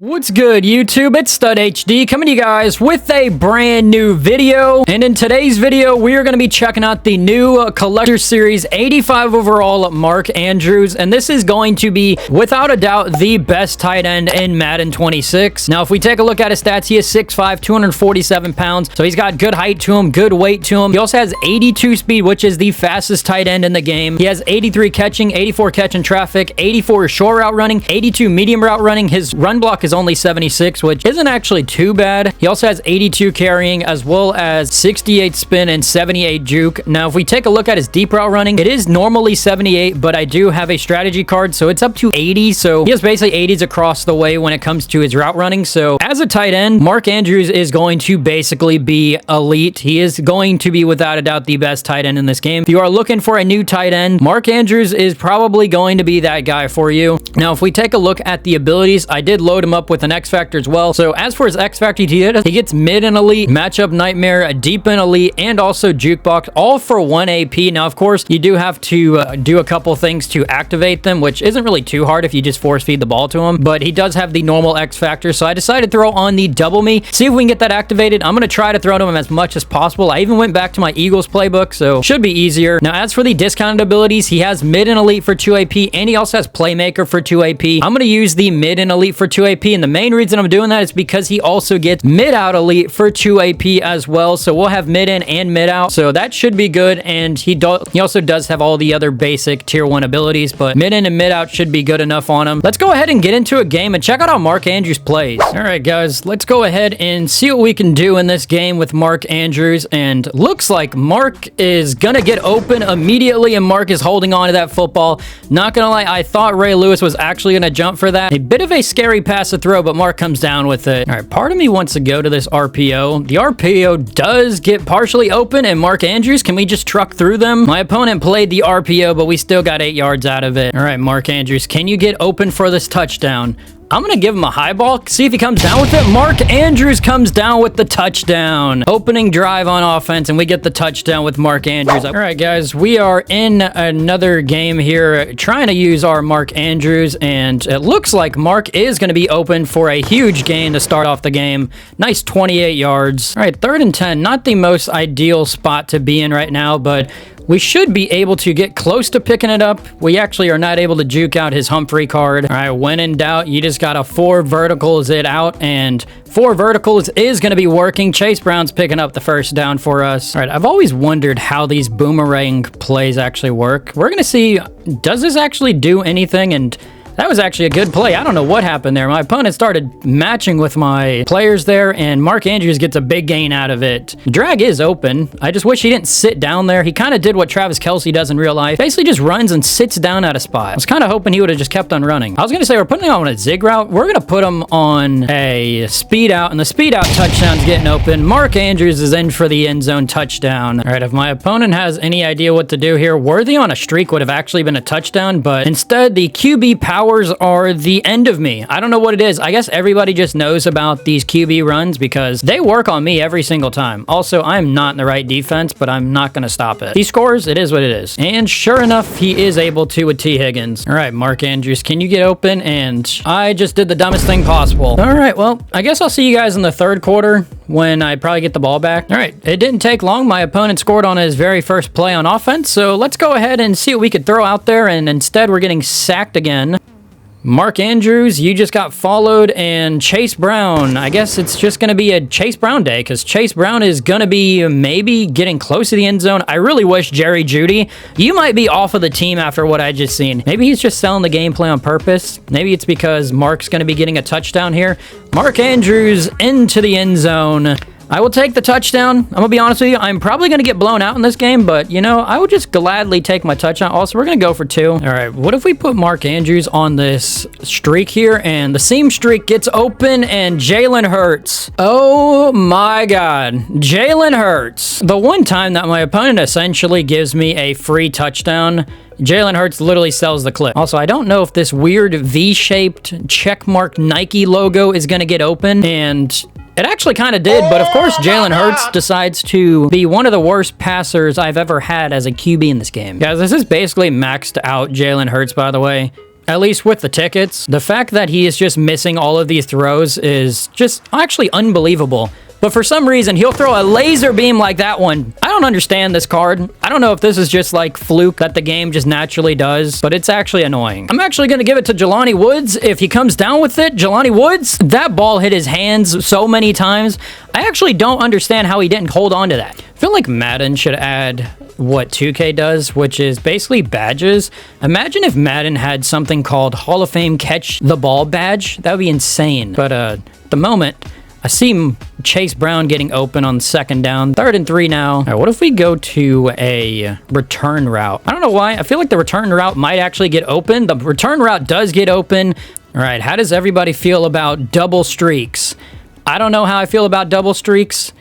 What's good, YouTube? It's Stud HD coming to you guys with a brand new video. And in today's video, we are going to be checking out the new Collector Series 85 overall Mark Andrews. And this is going to be, without a doubt, the best tight end in Madden 26. Now, if we take a look at his stats, he is 6'5", 247 pounds. So he's got good height to him, good weight to him. He also has 82 speed, which is the fastest tight end in the game. He has 83 catching, 84 catching traffic, 84 short route running, 82 medium route running. His run block is only 76, which isn't actually too bad. He also has 82 carrying, as well as 68 spin and 78 juke. Now, if we take a look at his deep route running, it is normally 78, but I do have a strategy card, so it's up to 80. So he has basically 80s across the way when it comes to his route running. So as a tight end, Mark Andrews is going to basically be elite. He is going to be, without a doubt, the best tight end in this game. If you are looking for a new tight end, Mark Andrews is probably going to be that guy for you. Now, if we take a look at the abilities, I did load him up with an X Factor as well. So as for his X Factor, he gets mid and elite, matchup nightmare, a deep and elite, and also jukebox, all for 1 AP. Now, of course, you do have to do a couple things to activate them, which isn't really too hard if you just force feed the ball to him, but he does have the normal X Factor. So I decided to throw on the double me, see if we can get that activated. I'm going to try to throw to him as much as possible. I even went back to my Eagles playbook, so should be easier. Now, as for the discounted abilities, he has mid and elite for 2 AP, and he also has playmaker for 2 AP. I'm going to use the mid and elite for 2 AP, and the main reason I'm doing that is because he also gets mid out elite for 2 AP as well. So we'll have mid in and mid out, so that should be good. And he also does have all the other basic tier 1 abilities, but mid in and mid out should be good enough on him. Let's go ahead and get into a game and check out how Mark Andrews plays. All right, guys, let's go ahead and see what we can do in this game with Mark Andrews. And looks like Mark is gonna get open immediately, and Mark is holding on to that football. Not gonna lie, I thought Ray Lewis was actually gonna jump for that. A bit of a scary pass to throw, but Mark comes down with it. All right, part of me wants to go to this RPO. The RPO does get partially open, and Mark Andrews, can we just truck through them? My opponent played the RPO, but we still got 8 yards out of it. All right, Mark Andrews, can you get open for this touchdown? I'm going to give him a high ball, see if he comes down with it. Mark Andrews comes down with the touchdown. Opening drive on offense, and we get the touchdown with Mark Andrews. All right, guys, we are in another game here trying to use our Mark Andrews, and it looks like Mark is going to be open for a huge gain to start off the game. Nice 28 yards. All right, 3rd and 10. Not the most ideal spot to be in right now, but we should be able to get close to picking it up. We actually are not able to juke out his Humphrey card. All right, when in doubt, you just got to 4 verticals it out, and 4 verticals is going to be working. Chase Brown's picking up the first down for us. All right, I've always wondered how these boomerang plays actually work. We're going to see, does this actually do anything? And that was actually a good play. I don't know what happened there. My opponent started matching with my players there, and Mark Andrews gets a big gain out of it. Drag is open. I just wish he didn't sit down there. He kind of did what Travis Kelce does in real life. Basically just runs and sits down at a spot. I was kind of hoping he would have just kept on running. I was going to say we're putting him on a zig route. We're going to put him on a speed out, and the speed out touchdown's getting open. Mark Andrews is in for the end zone touchdown. All right, if my opponent has any idea what to do here, Worthy on a streak would have actually been a touchdown, but instead the QB power are the end of me. I don't know what it is. I guess everybody just knows about these QB runs because they work on me every single time. Also, I'm not in the right defense, but I'm not going to stop it. He scores, it is what it is. And sure enough, he is able to with T. Higgins. All right, Mark Andrews, can you get open? And I just did the dumbest thing possible. All right, well, I guess I'll see you guys in the 3rd quarter when I probably get the ball back. All right, it didn't take long. My opponent scored on his very first play on offense, so let's go ahead and see what we could throw out there, and instead we're getting sacked again. Mark Andrews, you just got followed, and Chase Brown. I guess it's just going to be a Chase Brown day because Chase Brown is going to be maybe getting close to the end zone. I really wish Jerry Jeudy, you might be off of the team after what I just seen. Maybe he's just selling the gameplay on purpose. Maybe it's because Mark's going to be getting a touchdown here. Mark Andrews into the end zone. I will take the touchdown. I'm going to be honest with you. I'm probably going to get blown out in this game, but, you know, I would just gladly take my touchdown. Also, we're going to go for 2. All right, what if we put Mark Andrews on this streak here, and the seam streak gets open, and Jalen Hurts. Oh, my God. Jalen Hurts. The one time that my opponent essentially gives me a free touchdown, Jalen Hurts literally sells the clip. Also, I don't know if this weird V-shaped checkmark Nike logo is going to get open, and it actually kind of did, but of course Jalen Hurts decides to be one of the worst passers I've ever had as a QB in this game. Guys, this is basically maxed out Jalen Hurts, by the way. at least with the tickets. The fact that he is just missing all of these throws is just actually unbelievable. But for some reason, he'll throw a laser beam like that one. I don't understand this card. I don't know if this is just like fluke that the game just naturally does, but it's actually annoying. I'm actually going to give it to Jelani Woods. If he comes down with it, Jelani Woods, that ball hit his hands so many times. I actually don't understand how he didn't hold on to that. I feel like Madden should add what 2K does, which is basically badges. Imagine if Madden had something called Hall of Fame Catch the Ball badge. That would be insane. But at the moment, I see Chase Brown getting open on 2nd down. 3rd and 3 now. All right, what if we go to a return route? I don't know why. I feel like the return route might actually get open. The return route does get open. All right, how does everybody feel about double streaks? I don't know how I feel about double streaks.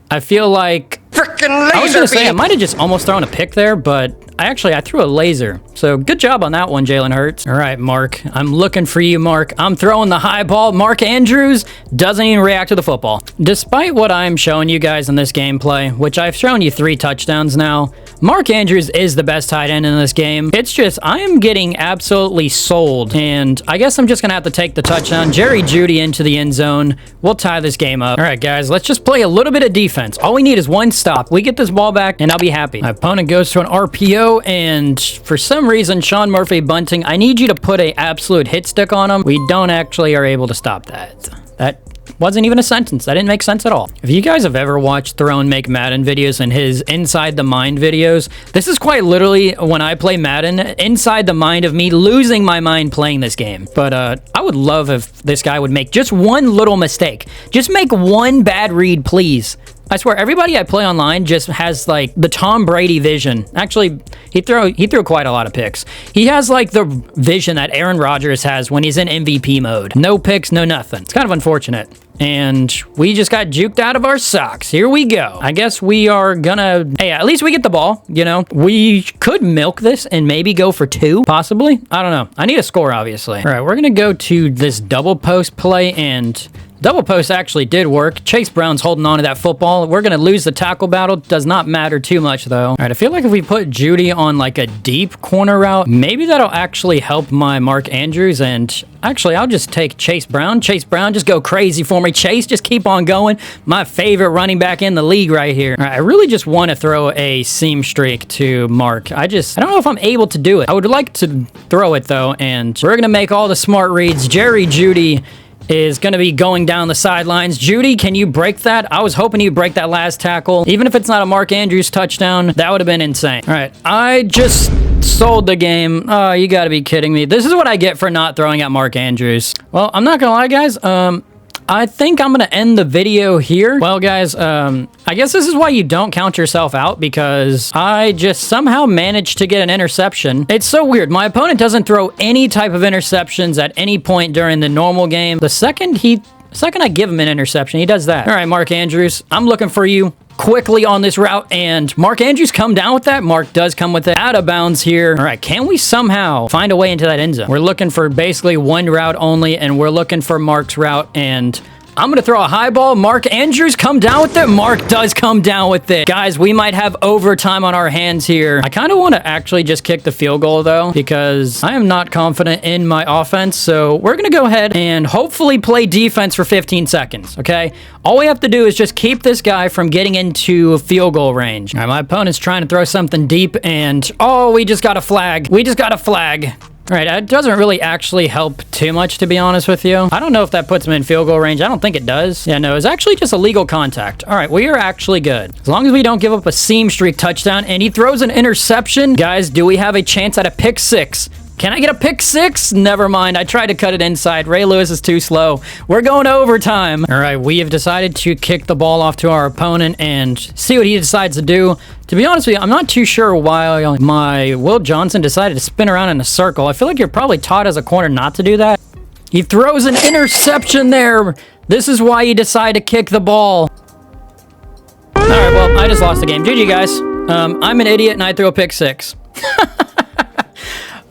I feel like... I was going to say, I might have just almost thrown a pick there, but I threw a laser. So good job on that one, Jalen Hurts. All right, Mark. I'm looking for you, Mark. I'm throwing the high ball. Mark Andrews doesn't even react to the football. Despite what I'm showing you guys in this gameplay, which I've shown you 3 touchdowns now, Mark Andrews is the best tight end in this game. It's just, I am getting absolutely sold, and I guess I'm just going to have to take the touchdown. Jerry Jeudy into the end zone. We'll tie this game up. All right, guys, let's just play a little bit of defense. All we need is one stop. We get this ball back, and I'll be happy. My opponent goes to an RPO, and for some reason, Sean Murphy Bunting, I need you to put a absolute hit stick on him. We don't actually are able to stop that. That wasn't even a sentence. That didn't make sense at all. If you guys have ever watched Throne Make Madden videos and his Inside the Mind videos, this is quite literally when I play Madden, inside the mind of me losing my mind playing this game. But I would love if this guy would make just one little mistake. Just make one bad read, please. I swear, everybody I play online just has, like, the Tom Brady vision. Actually, he threw quite a lot of picks. He has, like, the vision that Aaron Rodgers has when he's in MVP mode. No picks, no nothing. It's kind of unfortunate. And we just got juked out of our socks. Here we go. I guess we are gonna... Hey, at least we get the ball, you know? We could milk this and maybe go for 2, possibly. I don't know. I need a score, obviously. All right, we're gonna go to this double post play, and... double post actually did work. Chase Brown's holding on to that football. We're going to lose the tackle battle. Does not matter too much, though. All right, I feel like if we put Jeudy on, like, a deep corner route, maybe that'll actually help my Mark Andrews. And actually, I'll just take Chase Brown. Chase Brown, just go crazy for me. Chase, just keep on going. My favorite running back in the league right here. All right, I really just want to throw a seam streak to Mark. I don't know if I'm able to do it. I would like to throw it, though, and we're going to make all the smart reads. Jerry Jeudy is going to be going down the sidelines. Jeudy, can you break that? I was hoping you'd break that last tackle. Even if it's not a Mark Andrews touchdown, that would have been insane. All right, I just sold the game. Oh, you got to be kidding me. This is what I get for not throwing at Mark Andrews. Well, I'm not going to lie, guys. I think I'm going to end the video here. Well, guys, I guess this is why you don't count yourself out, because I just somehow managed to get an interception. It's so weird. My opponent doesn't throw any type of interceptions at any point during the normal game. The second I give him an interception, he does that. All right, Mark Andrews, I'm looking for you quickly on this route, and Mark Andrews come down with that. Mark does come with it out of bounds here. All right, can we somehow find a way into that end zone? We're looking for basically one route only, and we're looking for Mark's route, and I'm going to throw a high ball. Mark Andrews come down with it. Mark does come down with it. Guys, we might have overtime on our hands here. I kind of want to actually just kick the field goal, though, because I am not confident in my offense. So we're going to go ahead and hopefully play defense for 15 seconds, okay? All we have to do is just keep this guy from getting into field goal range. All right, my opponent's trying to throw something deep, and oh, we just got a flag. We just got a flag. All right, it doesn't really actually help too much, to be honest with you. I don't know if that puts him in field goal range. I don't think it does. Yeah, no, it's actually just a legal contact. All right, we are actually good. As long as we don't give up a seam streak touchdown, and he throws an interception. Guys, do we have a chance at a pick 6? Can I get a pick 6? Never mind. I tried to cut it inside. Ray Lewis is too slow. We're going to overtime. All right, we have decided to kick the ball off to our opponent and see what he decides to do. To be honest with you, I'm not too sure why my Will Johnson decided to spin around in a circle. I feel like you're probably taught as a corner not to do that. He throws an interception there. This is why you decide to kick the ball. All right, well, I just lost the game. GG, guys. I'm an idiot, and I threw a pick 6.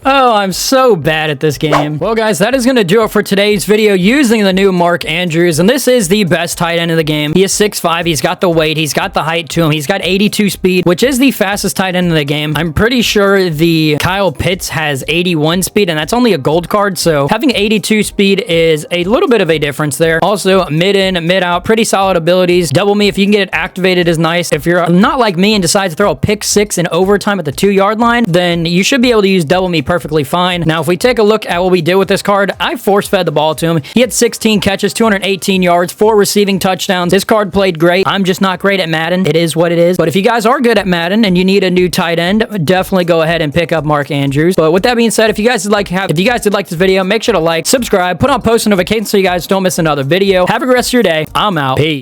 Oh, I'm so bad at this game. Well, guys, that is going to do it for today's video using the new Mark Andrews, and this is the best tight end of the game. He is 6'5", he's got the weight, he's got the height to him, he's got 82 speed, which is the fastest tight end of the game. I'm pretty sure the Kyle Pitts has 81 speed, and that's only a gold card, so having 82 speed is a little bit of a difference there. Also, mid in, mid out, pretty solid abilities. Double me, if you can get it activated, is nice. If you're not like me and decide to throw a pick 6 in overtime at the 2-yard line, then you should be able to use double me perfectly fine. Now, if we take a look at what we did with this card, I force-fed the ball to him. He had 16 catches, 218 yards, 4 receiving touchdowns. This card played great. I'm just not great at Madden. It is what it is. But if you guys are good at Madden and you need a new tight end, definitely go ahead and pick up Mark Andrews. But with that being said, if you guys did like this video, make sure to like, subscribe, put on post notifications so you guys don't miss another video. Have a good rest of your day. I'm out. Peace.